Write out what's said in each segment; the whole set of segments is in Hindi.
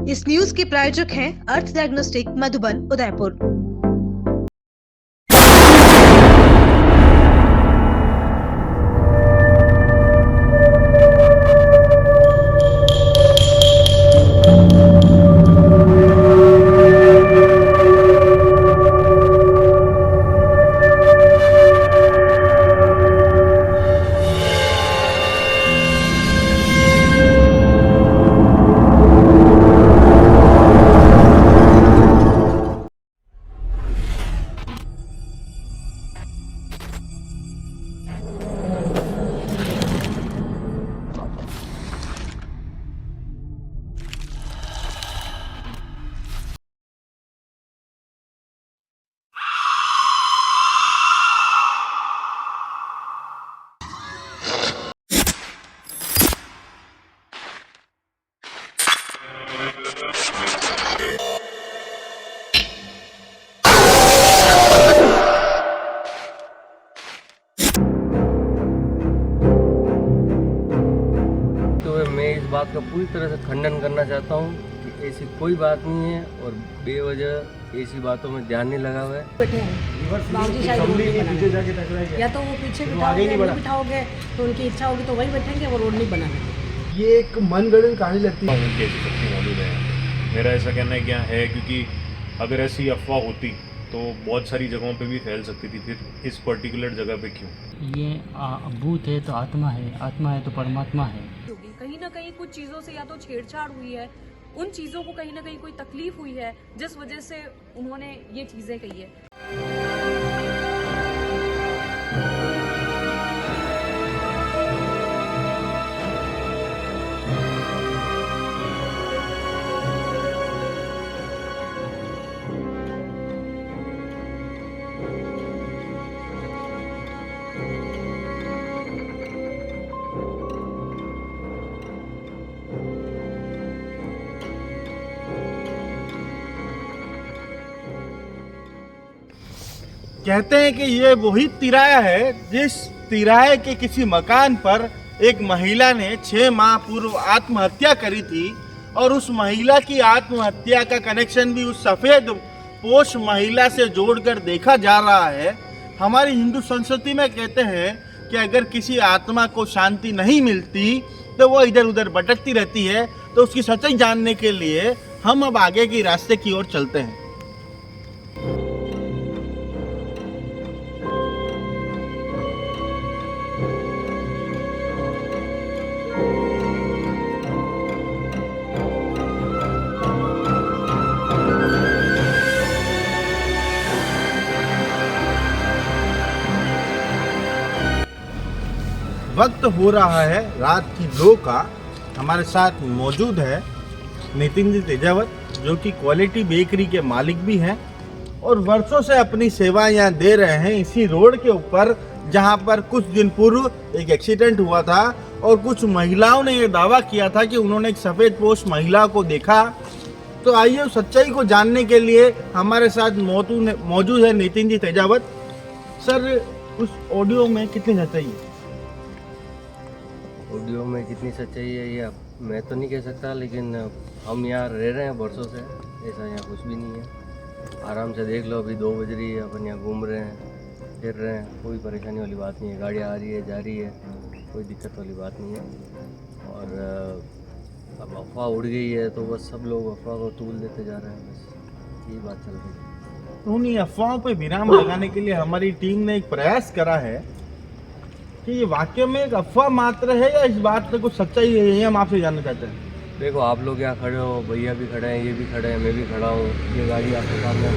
इस न्यूज के प्रायोजक हैं अर्थ डायग्नोस्टिक मधुबन उदयपुर। मैं इस बात का पूरी तरह से खंडन करना चाहता हूँ कि ऐसी कोई बात नहीं है और बेवजह ऐसी बातों में ध्यान नहीं लगा हुआ है। बाबूजी शायद रोड नहीं बनाएंगे, या तो वो पीछे बिठाओगे या नहीं बिठाओगे तो उनकी इच्छा होगी तो वही बैठेंगे, वो रोड नहीं बनाएंगे। ये एक मनगढ़ंत कहानी लगती है। उनकी ऐसी शक्ति मौजूद है, मेरा ऐसा कहना है क्या है, क्योंकि अगर ऐसी अफवाह होती तो बहुत सारी जगहों पे भी फैल सकती थी, फिर इस पर्टिकुलर जगह पे क्यों? ये भूत है तो आत्मा है तो परमात्मा है। कहीं ना कहीं कुछ चीज़ों से या तो छेड़छाड़ हुई है, उन चीज़ों को कहीं ना कहीं कोई तकलीफ हुई है जिस वजह से उन्होंने ये चीज़ें कही है। कहते हैं कि ये वही तिराया है जिस तिराहे के किसी मकान पर एक महिला ने 6 माह पूर्व आत्महत्या करी थी, और उस महिला की आत्महत्या का कनेक्शन भी उस सफेद पोश महिला से जोड़कर देखा जा रहा है। हमारी हिंदू संस्कृति में कहते हैं कि अगर किसी आत्मा को शांति नहीं मिलती तो वो इधर उधर भटकती रहती है। तो उसकी सच्चाई जानने के लिए हम अब आगे की रास्ते की ओर चलते हैं। वक्त हो रहा है रात की 2 का। हमारे साथ मौजूद है नितिन जी तेजावत, जो कि क्वालिटी बेकरी के मालिक भी हैं और वर्षों से अपनी सेवाएं यहाँ दे रहे हैं इसी रोड के ऊपर, जहाँ पर कुछ दिन पूर्व एक एक्सीडेंट हुआ था और कुछ महिलाओं ने ये दावा किया था कि उन्होंने एक सफ़ेद पोश महिला को देखा। तो आइए उस सच्चाई को जानने के लिए हमारे साथ मौजूद है नितिन जी तेजावत। सर, उस ऑडियो में कितनी सच्चाई है? ऑडियो में कितनी सच्चाई है ये मैं तो नहीं कह सकता, लेकिन हम यहाँ रह रहे हैं वर्षों से, ऐसा यहाँ कुछ भी नहीं है। आराम से देख लो, अभी 2 बज रही है, अपन यहाँ घूम रहे हैं, फिर रहे हैं, कोई परेशानी वाली बात नहीं है। गाड़ियाँ आ रही है, जा रही है, कोई दिक्कत वाली बात नहीं है। और अब अफवाह उड़ गई है तो बस सब लोग अफवाह को तूल देते जा रहे हैं, बस यही बात चल रही है। उन्हीं अफवाहों पर विराम लगाने के लिए हमारी टीम ने एक प्रयास करा है कि ये वाकई में एक अफवाह मात्र है या इस बात में कुछ सच्चाई है, ये हम आपसे जानना चाहते हैं। देखो, आप लोग यहाँ खड़े हो, भैया भी खड़े हैं, ये भी खड़े हैं, मैं भी खड़ा हूँ, ये गाड़ी आपके सामने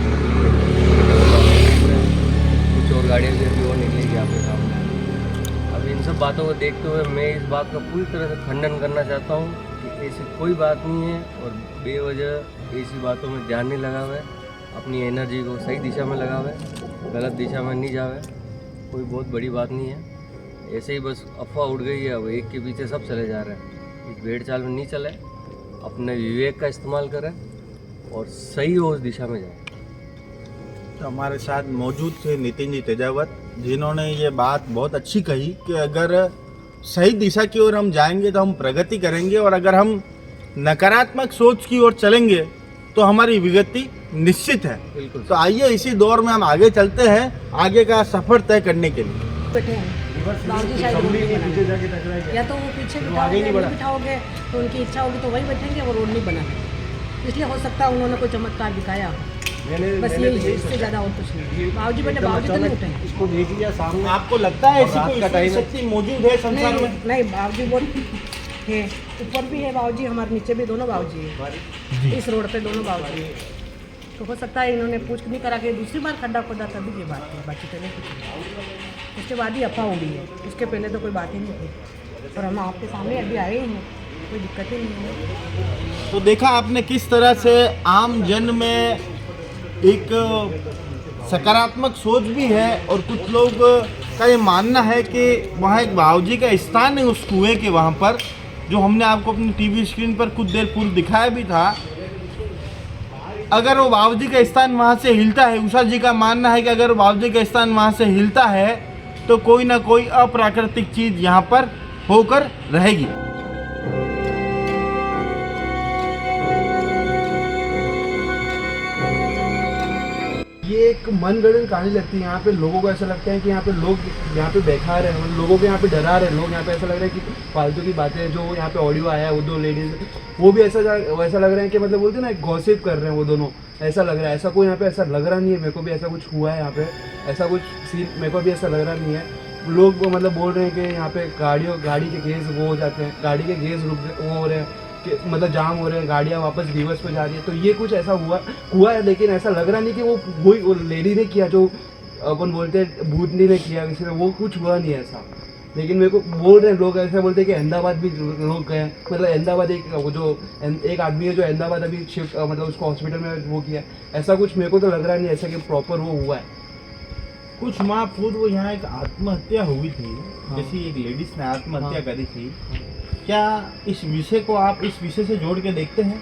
कुछ और गाड़ियाँ भी अभी और निकलेगी आपके सामने। अब इन सब बातों को देखते हुए मैं इस बात का पूरी तरह से खंडन करना चाहता हूँ कि ऐसी कोई बात नहीं है और बेवजह ऐसी बातों में ध्यान नहीं लगा हुआ है। अपनी एनर्जी को सही दिशा में लगा हुआ है, गलत दिशा में नहीं जावे, कोई बहुत बड़ी बात नहीं है। ऐसे ही बस अफवाह उड़ गई है, अब एक के पीछे सब चले जा रहे हैं। इस भेड़ चाल में नहीं चले, अपने विवेक का इस्तेमाल करें और सही हो उस दिशा में जाए। तो हमारे साथ मौजूद थे नितिन जी तेजावत, जिन्होंने ये बात बहुत अच्छी कही कि अगर सही दिशा की ओर हम जाएंगे तो हम प्रगति करेंगे, और अगर हम नकारात्मक सोच की ओर चलेंगे तो हमारी विगति निश्चित है। बिल्कुल। तो आइए इसी दौर में हम आगे चलते हैं आगे का सफर तय करने के लिए। बैठे हैं बाबूजी शायद रोड नहीं बनाएंगे। या तो वो पीछे बिठाओगे नहीं बिठाओगे तो उनकी इच्छा होगी तो वही बैठेंगे, वो रोड नहीं बनाएंगे। इसलिए हो सकता है उन्होंने कोई चमत्कार दिखाया हो। बस यही है, इससे ज़्यादा और कुछ नहीं। बाबूजी बैठे, बाबूजी तो नहीं उठेंगे। इसको देख लिया सामने। आपको लगता है ऐसी कोई ईश्वरीय शक्ति मौजूद है संसार में? नहीं, बाबूजी बहुत है, ऊपर भी है बाबूजी, हमारे नीचे भी दोनों बाबूजी है, इस रोड पे दोनों बाबूजी है। तो हो सकता है इन्होंने पूछ नहीं करा के दूसरी बार खड्डा खोदा तभी ये बात है, बाकी तो नहीं कुछ। उसके बाद ही अफवाह उड़ी है, उसके पहले तो कोई बात ही नहीं थी। और हम आपके सामने अभी आए हैं, कोई दिक्कत ही नहीं है। तो देखा आपने किस तरह से आम जन में एक सकारात्मक सोच भी है और कुछ लोग का ये मानना है कि वहाँ एक बाबूजी का स्थान है उस कुएं के वहाँ पर, जो हमने आपको अपनी टीवी स्क्रीन पर कुछ देर पूर्व दिखाया भी था। अगर वो बाबूजी का स्थान वहाँ से हिलता है, उषा जी का मानना है कि अगर वो बाबूजी का स्थान वहाँ से हिलता है तो कोई ना कोई अप्राकृतिक चीज़ यहाँ पर होकर रहेगी। ये एक मनगढ़ंत कहानी लगती है। यहाँ पे लोगों को ऐसा लगता है कि यहाँ पे लोग यहाँ पे बेकार है, मतलब लोगों को यहाँ पे डरा रहे हैं लोग। यहाँ पे ऐसा लग रहा है कि फालतू की बातें, जो यहाँ पे ऑडियो आया है वो दो लेडीज, वो भी ऐसा लग रहा है कि मतलब बोलते हैं ना गॉसिप कर रहे हैं वो दोनों, ऐसा लग रहा है। ऐसा कोई यहाँ पे ऐसा लग रहा नहीं है, मेरे को भी ऐसा कुछ हुआ है यहाँ पे, ऐसा कुछ सीन मेरे को भी ऐसा लग रहा नहीं है। लोग मतलब बोल रहे हैं कि यहाँ पे गाड़ी के गेज वो हो जाते हैं, गाड़ी के गेज वो हो रहे हैं कि मतलब जाम हो रहे हैं, गाड़ियाँ वापस रिवर्स पे जा रही है। तो ये कुछ ऐसा हुआ है, लेकिन ऐसा लग रहा नहीं कि वो लेडी ने किया, जो अपन बोलते हैं भूतनी ने किया किसी ने, वो कुछ हुआ नहीं ऐसा। लेकिन मेरे को बोल रहे हैं लोग, ऐसा बोलते हैं कि अहमदाबाद भी लोग गए, मतलब अहमदाबाद एक आदमी है जो अहमदाबाद अभी शिफ्ट, मतलब उसको हॉस्पिटल में वो किया। ऐसा कुछ मेरे को तो लग रहा नहीं ऐसा कि प्रॉपर वो हुआ है। कुछ माह पूर्व यहाँ एक आत्महत्या हुई थी, जैसी एक लेडीज ने आत्महत्या करी थी। क्या इस विषय को आप इस विषय से जोड़ के देखते हैं?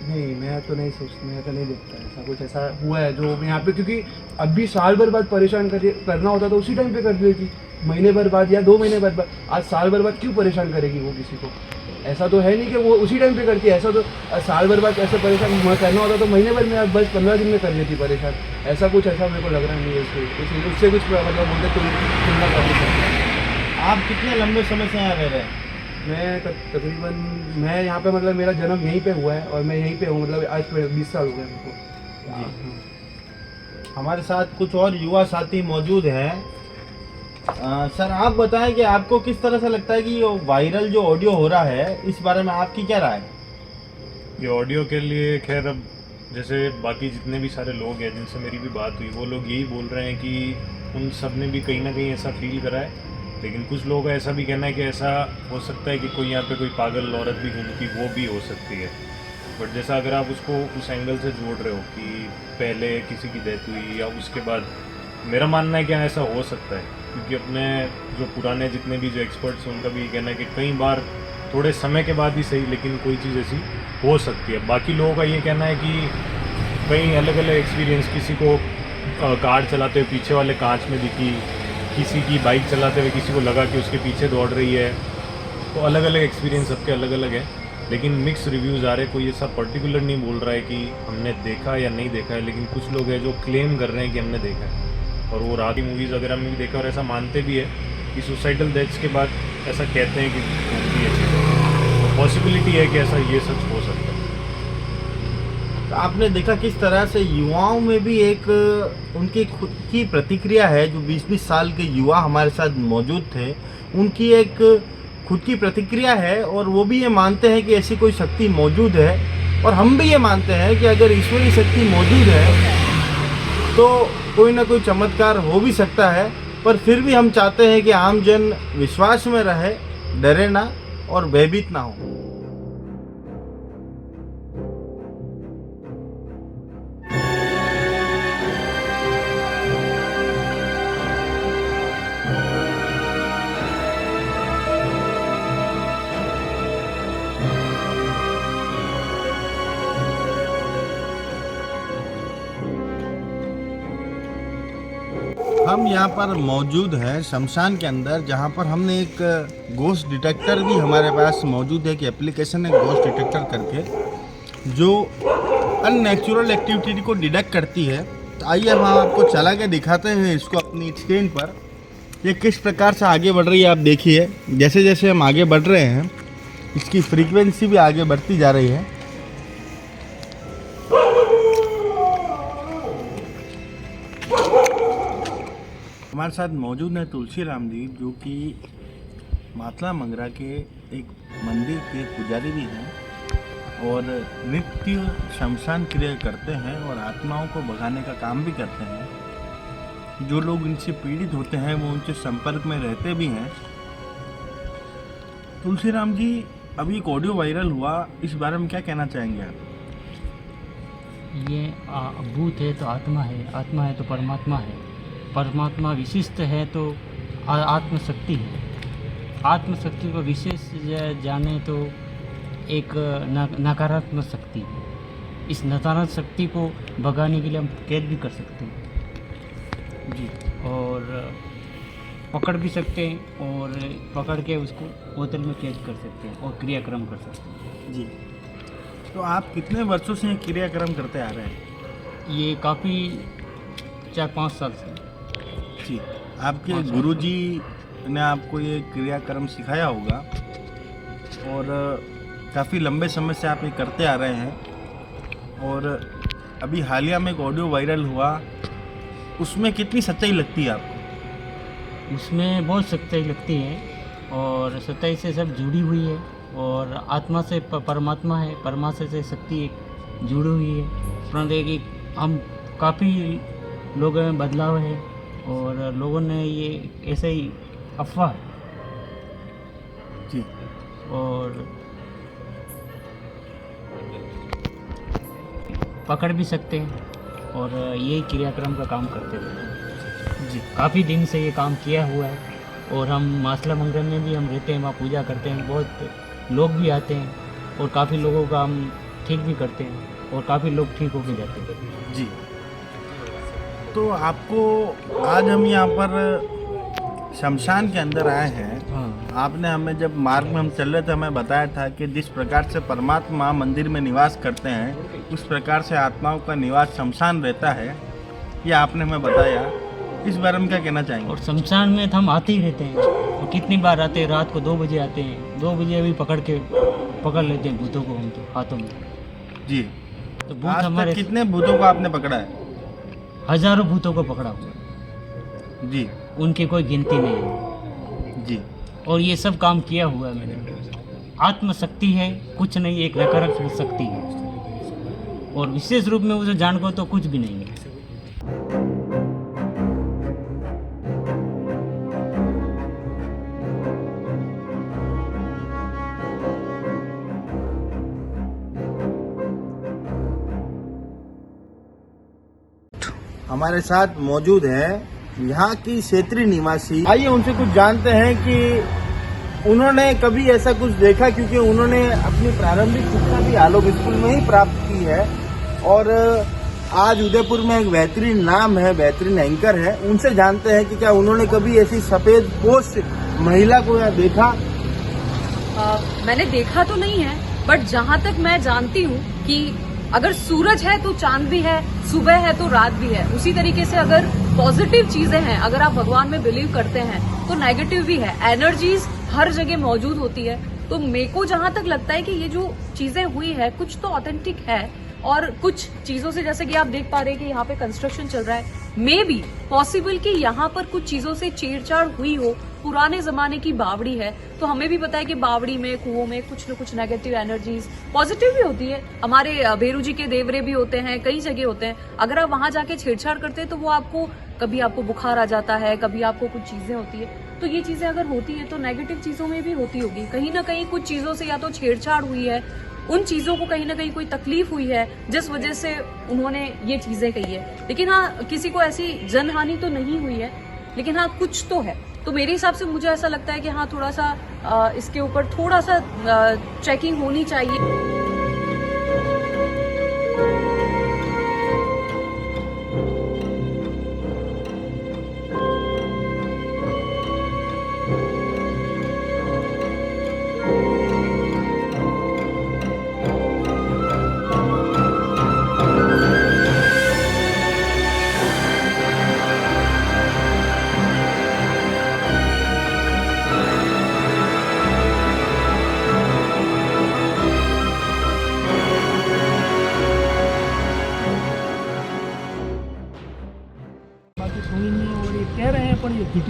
नहीं, मैं तो नहीं देखता ऐसा कुछ ऐसा हुआ है जो यहाँ पे, क्योंकि अभी साल भर बाद परेशान करना होता तो उसी टाइम पे कर देती, महीने भर बाद या 2 महीने बाद। आज साल भर बाद क्यों परेशान करेगी वो किसी को? ऐसा तो है नहीं कि वो उसी टाइम पे करती है। ऐसा तो साल भर बाद ऐसे परेशान करना होता तो महीने भर में, आज बस 15 दिन में कर लेती परेशान। ऐसा कुछ ऐसा मेरे को लग रहा नहीं है उससे कुछ मतलब बोलते तुलना करनी चाहिए। आप कितने लंबे समय से यहाँ रह रहे हैं? मैं तकरीबन मैं यहाँ पे मतलब मेरा जन्म यहीं पे हुआ है और मैं यहीं पे हूँ, मतलब आज 20 साल हो गए मेरे को। हमारे साथ कुछ और युवा साथी मौजूद हैं। सर आप बताएं कि आपको किस तरह से लगता है कि ये वायरल जो ऑडियो हो रहा है, इस बारे में आपकी क्या राय है? ये ऑडियो के लिए खैर अब जैसे बाकी जितने भी सारे लोग हैं जिनसे मेरी भी बात हुई, वो लोग यही बोल रहे हैं कि उन सब ने भी कहीं ना कहीं ऐसा फील करा है। लेकिन कुछ लोगों का ऐसा भी कहना है कि ऐसा हो सकता है कि कोई यहाँ पे कोई पागल औरत भी घूमती, वो भी हो सकती है। बट जैसा अगर आप उसको उस एंगल से जोड़ रहे हो कि पहले किसी की डेथ हुई या उसके बाद, मेरा मानना है कि हाँ ऐसा हो सकता है, क्योंकि अपने जो पुराने जितने भी जो एक्सपर्ट्स हैं उनका भी ये कहना है कि कई बार थोड़े समय के बाद ही सही, लेकिन कोई चीज़ ऐसी हो सकती है। बाकी लोगों का ये कहना है कि कई अलग अलग एक्सपीरियंस, किसी को कार चलाते हुए पीछे वाले कांच में दिखी, किसी की बाइक चलाते हुए किसी को लगा कि उसके पीछे दौड़ रही है। तो अलग अलग एक्सपीरियंस सबके अलग अलग है, लेकिन मिक्स रिव्यूज़ आ रहे हैं। कोई ऐसा पर्टिकुलर नहीं बोल रहा है कि हमने देखा या नहीं देखा है, लेकिन कुछ लोग हैं जो क्लेम कर रहे हैं कि हमने देखा है। और वो रात की मूवीज़ वगैरह में भी देखा और ऐसा मानते भी है कि सुसाइडल डेथ्स के बाद ऐसा कहते हैं कि होती है चीज़ें। तो पॉसिबिलिटी है कि ऐसा ये सच हो सकता है। तो आपने देखा किस तरह से युवाओं में भी एक उनकी खुद की प्रतिक्रिया है। जो 20-20 साल के युवा हमारे साथ मौजूद थे, उनकी एक खुद की प्रतिक्रिया है और वो भी ये मानते हैं कि ऐसी कोई शक्ति मौजूद है। और हम भी ये मानते हैं कि अगर ईश्वरीय शक्ति मौजूद है तो कोई ना कोई चमत्कार हो भी सकता है। पर फिर भी हम चाहते हैं कि आम जन विश्वास में रहे, डरे ना और भयभीत ना हो। हम हम यहाँ पर मौजूद हैं शमशान के अंदर, जहाँ पर हमने एक गोस्ट डिटेक्टर भी हमारे पास मौजूद है, कि एप्लीकेशन है गोस्ट डिटेक्टर करके, जो अननेचुरल एक्टिविटी को डिटेक्ट करती है। तो आइए हम आपको चला के दिखाते हैं इसको अपनी स्क्रीन पर, ये किस प्रकार से आगे बढ़ रही है। आप देखिए, जैसे जैसे हम आगे बढ़ रहे हैं इसकी फ्रीक्वेंसी भी आगे बढ़ती जा रही है। हमारे साथ मौजूद है तुलसी राम जी, जो कि मातला मंगरा के एक मंदिर के पुजारी भी हैं और नित्य शमशान क्रिया करते हैं और आत्माओं को भगाने का काम भी करते हैं। जो लोग इनसे पीड़ित होते हैं वो उनके संपर्क में रहते भी हैं। तुलसी राम जी, अभी एक ऑडियो वायरल हुआ, इस बारे में क्या कहना चाहेंगे आप? ये भूत है तो आत्मा है, आत्मा है तो परमात्मा है, परमात्मा विशिष्ट है तो आत्मशक्ति है। आत्मशक्ति को विशेष जाने तो एक नकारात्मक शक्ति है। इस नकारात्मक शक्ति को भगाने के लिए हम कैद भी कर सकते हैं जी, और पकड़ भी सकते हैं, और पकड़ के उसको बोतल में कैद कर सकते हैं और क्रियाक्रम कर सकते हैं जी। तो आप कितने वर्षों से क्रियाक्रम करते आ रहे हैं? ये काफ़ी 4-5 साल से जी। आपके गुरुजी ने आपको ये क्रियाक्रम सिखाया होगा और काफ़ी लंबे समय से आप ये करते आ रहे हैं, और अभी हालिया में एक ऑडियो वायरल हुआ, उसमें कितनी सच्चाई लगती है आपको? उसमें बहुत सच्चाई लगती है, और सच्चाई से सब जुड़ी हुई है, और आत्मा से परमात्मा है, परमात्मा से शक्ति एक जुड़ी हुई है। परंतु कि हम काफ़ी लोगों में बदलाव है, और लोगों ने ये ऐसे ही अफवाह जी, और पकड़ भी सकते हैं, और यही क्रियाक्रम का काम करते हैं जी। काफ़ी दिन से ये काम किया हुआ है, और हम मासला मंगल में भी हम रहते हैं, वहाँ पूजा करते हैं, बहुत लोग भी आते हैं, और काफ़ी लोगों का हम ठीक भी करते हैं, और काफ़ी लोग ठीक होके जाते हैं जी। तो आपको आज हम यहाँ पर शमशान के अंदर आए हैं। हाँ। आपने हमें जब मार्ग में हम चल रहे थे हमें बताया था कि जिस प्रकार से परमात्मा मंदिर में निवास करते हैं, उस प्रकार से आत्माओं का निवास शमशान रहता है, ये आपने हमें बताया। इस बारे में क्या कहना चाहेंगे? और शमशान में तो हम आते ही रहते हैं, और कितनी बार आते हैं, रात को 2 बजे आते हैं, 2 बजे भी पकड़ लेते हैं भूतों को हम तो हाथों में जी। तो भूत आज हमारे तक कितने भूतों को आपने पकड़ा है? हजारों भूतों को पकड़ा हुआ है, जी उनकी कोई गिनती नहीं है जी। और ये सब काम किया हुआ है मैंने। आत्मशक्ति है, कुछ नहीं, एक नकारात्मक शक्ति है, और विशेष रूप में उसे जान को तो कुछ भी नहीं है। हमारे साथ मौजूद है यहाँ की क्षेत्रीय निवासी। आइए उनसे कुछ जानते हैं कि उन्होंने कभी ऐसा कुछ देखा, क्योंकि उन्होंने अपनी प्रारंभिक शिक्षा भी आलोक स्कूल में ही प्राप्त की है, और आज उदयपुर में एक बेहतरीन नाम है, बेहतरीन एंकर है। उनसे जानते हैं कि क्या उन्होंने कभी ऐसी सफेद पोस्ट महिला को यहाँ देखा? मैंने देखा तो नहीं है, बट जहाँ तक मैं जानती हूँ कि अगर सूरज है तो चांद भी है, सुबह है तो रात भी है। उसी तरीके से अगर पॉजिटिव चीजें हैं, अगर आप भगवान में बिलीव करते हैं, तो नेगेटिव भी है। एनर्जीज हर जगह मौजूद होती है। तो मेरे को जहां तक लगता है कि ये जो चीजें हुई है कुछ तो ऑथेंटिक है, और कुछ चीजों से, जैसे कि आप देख पा रहे हैं कि यहाँ पे कंस्ट्रक्शन चल रहा है, मे बी पॉसिबल कि यहाँ पर कुछ चीजों से छेड़छाड़ हुई हो। पुराने जमाने की बावड़ी है, तो हमें भी पता है कि बावड़ी में, कुओं में कुछ न कुछ नेगेटिव एनर्जीज, पॉजिटिव भी होती है। हमारे भेरू जी के देवरे भी होते हैं, कई जगह होते हैं। अगर आप वहां जाके छेड़छाड़ करते हैं तो वो आपको, कभी आपको बुखार आ जाता है, कभी आपको कुछ चीजें होती है। तो ये चीजें अगर होती है तो नेगेटिव चीजों में भी होती होगी। कहीं ना कहीं कुछ चीजों से या तो छेड़छाड़ हुई है, उन चीजों को कहीं ना कहीं कोई तकलीफ हुई है, जिस वजह से उन्होंने ये चीजें कही है। लेकिन हाँ, किसी को ऐसी जनहानि तो नहीं हुई है, लेकिन हाँ कुछ तो है। तो मेरे हिसाब से मुझे ऐसा लगता है कि हाँ थोड़ा सा इसके ऊपर थोड़ा सा चेकिंग होनी चाहिए।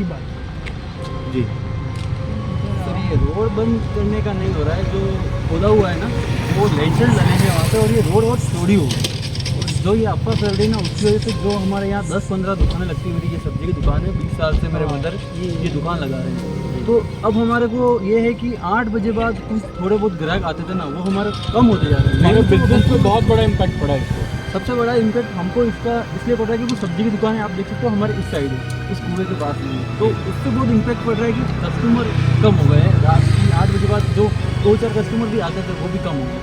की बात। जी सर ये रोड बंद करने का नहीं हो रहा है, जो खोदा हुआ है ना वो लेंटर लगेंगे वहाँ पे, और ये रोड और चौड़ी हो गई, और जो ये अफवाह फैल रही है ना उसकी वजह से जो हमारे यहाँ 10-15 दुकानें लगती है, मेरी ये सब्जी की दुकान है, 20 साल से मेरे मदर ये दुकान लगा रहे हैं। तो अब हमारे को ये है कि 8 बजे बाद कुछ थोड़े बहुत ग्राहक आते थे ना, वो हमारे कम होते जा रहे हैं। मेरे बिजनेस पे बहुत बड़ा इम्पैक्ट पड़ा है इसको। सबसे बड़ा इम्पैक्ट हमको इसका इसलिए पड़ रहा है कि वो सब्जी की दुकान है, आप देख सकते हो हमारे इस साइड है, इस कुएं के पास नहीं है, तो उससे बहुत इम्पैक्ट पड़ रहा है कि कस्टमर कम हो गए हैं। रात की 8 बजे बाद जो 2-4 कस्टमर भी आते थे वो भी कम हो गए।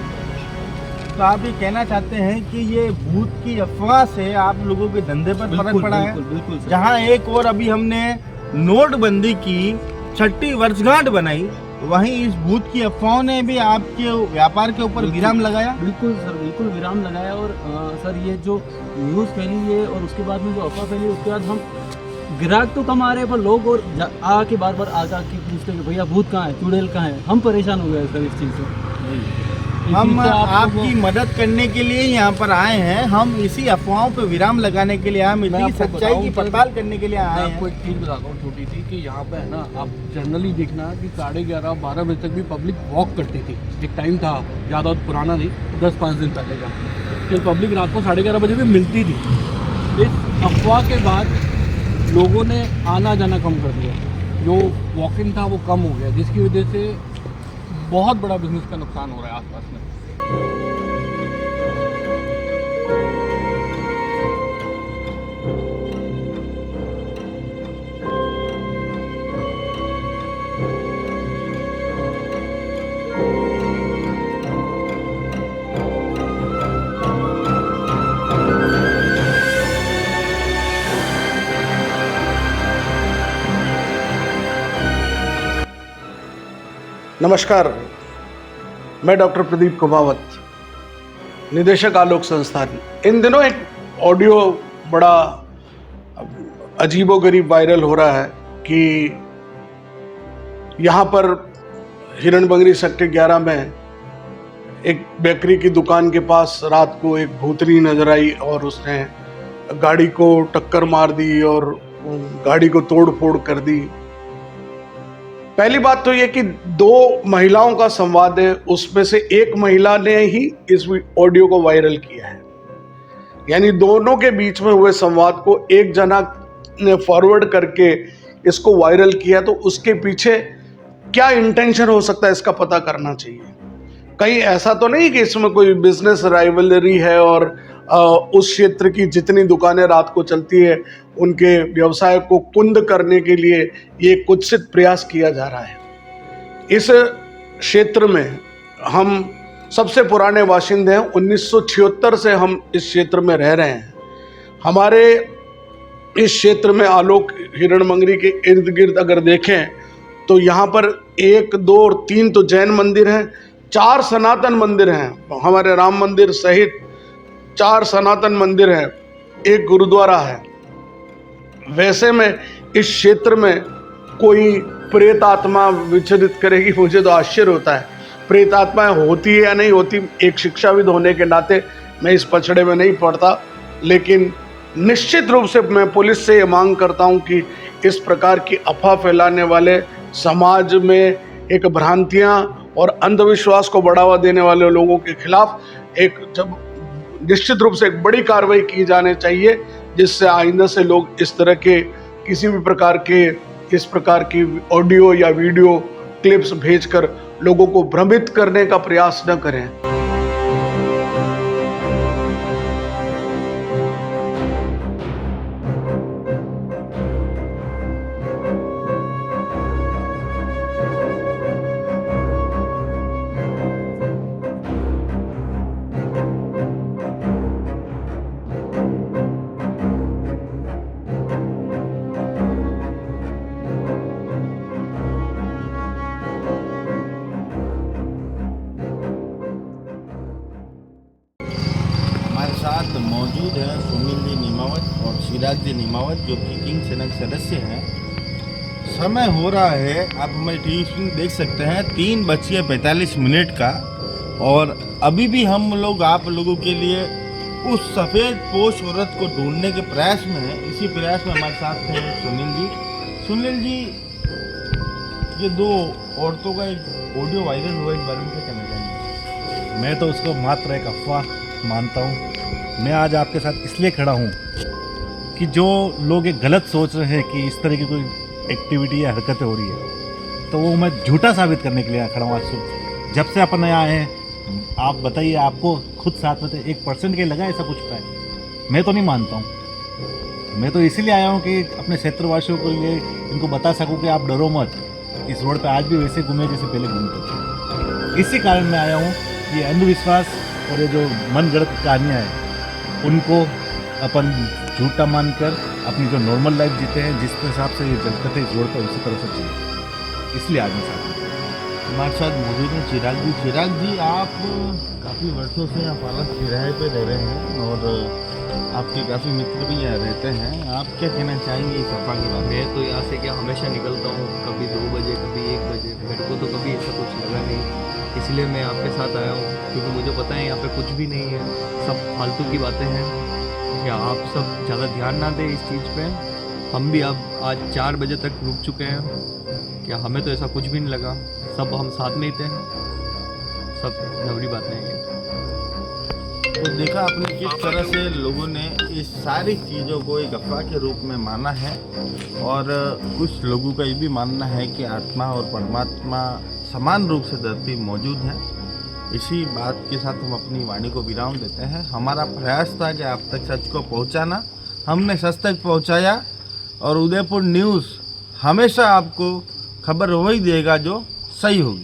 तो आप ये कहना चाहते हैं कि ये भूत की अफवाह से आप लोगों के धंधे पर फर्क पड़ा है? बिल्कुल सर। जहाँ एक और अभी हमने नोटबंदी की 6ठी वर्षगांठ बनाई, वहीं इस भूत की अफवाहों ने भी आपके व्यापार के ऊपर विराम लगाया। बिल्कुल सर, बिल्कुल विराम लगाया। और सर ये जो न्यूज़ फैली है और उसके बाद में जो अफवाह फैली है, उसके बाद हम ग्राहक तो कम आ रहे हैं पर लोग और आके बार बार आके पूछते हैं कि भैया भूत कहाँ है, चुड़ैल कहाँ है। हम परेशान हो गए सर इस चीज़ से। हम आपकी मदद करने के लिए यहाँ पर आए हैं, हम इसी अफवाहों पर विराम लगाने के लिए, हम इसी सच्चाई की पड़ताल करने के लिए आए हैं। आपको एक चीज़ बताता हूँ छोटी सी, कि यहाँ पे है ना, आप जनरली देखना कि 11:30-12 बजे तक भी पब्लिक वॉक करती थी। एक टाइम था, ज़्यादा पुराना नहीं, 10-5 दिन पहले का, कि पब्लिक रात को 11:30 बजे भी मिलती थी। इस अफवाह के बाद लोगों ने आना जाना कम कर दिया, जो वॉक इन था वो कम हो गया, जिसकी वजह से बहुत बड़ा बिजनेस का नुकसान हो रहा है आसपास में। नमस्कार, मैं डॉक्टर प्रदीप कुमावत, निदेशक आलोक संस्थान। इन दिनों एक ऑडियो बड़ा अजीबोगरीब वायरल हो रहा है कि यहाँ पर हिरणबंगरी सेक्टर 11 में एक बेकरी की दुकान के पास रात को एक भूतनी नजर आई और उसने गाड़ी को टक्कर मार दी और गाड़ी को तोड़ फोड़ कर दी। पहली बात तो ये कि 2 महिलाओं का संवाद है, उसमें से एक महिला ने ही इस ऑडियो को वायरल किया है, यानी दोनों के बीच में हुए संवाद को एक जना ने फॉरवर्ड करके इसको वायरल किया। तो उसके पीछे क्या इंटेंशन हो सकता है, इसका पता करना चाहिए। कहीं ऐसा तो नहीं कि इसमें कोई बिजनेस राइवलरी है और उस क्षेत्र की जितनी दुकानें रात को चलती है उनके व्यवसाय को कुंद करने के लिए ये कुत्सित प्रयास किया जा रहा है। इस क्षेत्र में हम सबसे पुराने बाशिंदे हैं, 1976 से हम इस क्षेत्र में रह रहे हैं। हमारे इस क्षेत्र में आलोक हिरणमंगरी के इर्द गिर्द अगर देखें तो यहाँ पर 1, 2 और 3 तो जैन मंदिर हैं, 4 सनातन मंदिर हैं, हमारे राम मंदिर सहित 4 सनातन मंदिर हैं, एक गुरुद्वारा है। वैसे में इस क्षेत्र में कोई प्रेत आत्मा विचरित करेगी, मुझे तो आश्चर्य होता है। प्रेत आत्माएं होती है या नहीं होती, एक शिक्षाविद होने के नाते मैं इस पछड़े में नहीं पड़ता, लेकिन निश्चित रूप से मैं पुलिस से ये मांग करता हूं कि इस प्रकार की अफवाह फैलाने वाले, समाज में एक भ्रांतियां और अंधविश्वास को बढ़ावा देने वाले लोगों के खिलाफ निश्चित रूप से एक बड़ी कार्रवाई की जानी चाहिए, जिससे आइंदा से लोग इस तरह के किसी भी प्रकार के इस प्रकार की ऑडियो या वीडियो क्लिप्स भेजकर लोगों को भ्रमित करने का प्रयास न करें। साथ मौजूद हैं सुनील जी नीमावत और सिराज जी नीमावत, जो कि किंग चैनल सदस्य हैं। समय हो रहा है, आप हमारी टीवी स्क्रीन देख सकते हैं, 3:45 का, और अभी भी हम लोग आप लोगों के लिए उस सफ़ेद पोश औरत को ढूंढने के प्रयास में हैं। इसी प्रयास में हमारे साथ हैं सुनील जी। सुनील जी, ये दो औरतों का एक ऑडियो वायरल हुआ, इस बारे में क्या कहना चाहेंगे? मैं तो उसको मात्र एक अफवाह मानता हूँ। मैं आज आपके साथ इसलिए खड़ा हूँ कि जो लोग एक गलत सोच रहे हैं कि इस तरह की कोई एक्टिविटी या हरकतें हो रही है, तो वो मैं झूठा साबित करने के लिए खड़ा हूँ। आज जब से अपन यहाँ आए हैं, आप बताइए, आपको खुद साथ में 1% के लगा ऐसा कुछ है? मैं तो नहीं मानता हूँ। मैं तो इसीलिए आया हूँ कि अपने क्षेत्रवासियों के लिए इनको बता सकूँ कि आप डरो मत, इस रोड पे आज भी वैसे घूमे जैसे पहले घूमते थे। इसी कारण मैं आया हूँ। ये अंधविश्वास और ये जो मन गढ़ंत कहानियाँ हैं, उनको अपन झूठा मानकर अपनी जो नॉर्मल लाइफ जीते हैं, जिस हिसाब से ये चलते थे इस रोड पर, उसी तरह से चाहिए। इसलिए आज मैं साथ हूँ। हमारे साथ मौजूद हैं चिराग जी। चिराग जी, आप काफ़ी वर्षों से यहाँ पालक किराए पे रह रहे हैं और आपके काफ़ी मित्र भी यहाँ रहते हैं। आप क्या कहना चाहेंगे इस अफवाह के बारे में? मैं तो यहाँ से क्या हमेशा निकलता हूँ, कभी 2 बजे, कभी 1 बजे। मेरे को तो कभी ऐसा कुछ लगा नहीं, इसलिए मैं आपके साथ आया हूँ, क्योंकि मुझे पता है यहाँ पे कुछ भी नहीं है, सब फालतू की बातें हैं। क्या आप सब ज़्यादा ध्यान ना दें इस चीज़ पे। हम भी अब आज 4 बजे तक रुक चुके हैं, क्या हमें तो ऐसा कुछ भी नहीं लगा, सब हम साथ में ही थे, सब जबरी बातें हैं। तो देखा आपने किस तरह से लोगों ने इस सारी चीज़ों को एक अफवाह के रूप में माना है, और कुछ लोगों का ये भी मानना है कि आत्मा और परमात्मा समान रूप से धरती मौजूद है। इसी बात के साथ हम अपनी वाणी को विराम देते हैं। हमारा प्रयास था कि आप तक सच को पहुंचाना, हमने सच तक पहुंचाया, और उदयपुर न्यूज़ हमेशा आपको खबर वही देगा जो सही होगी।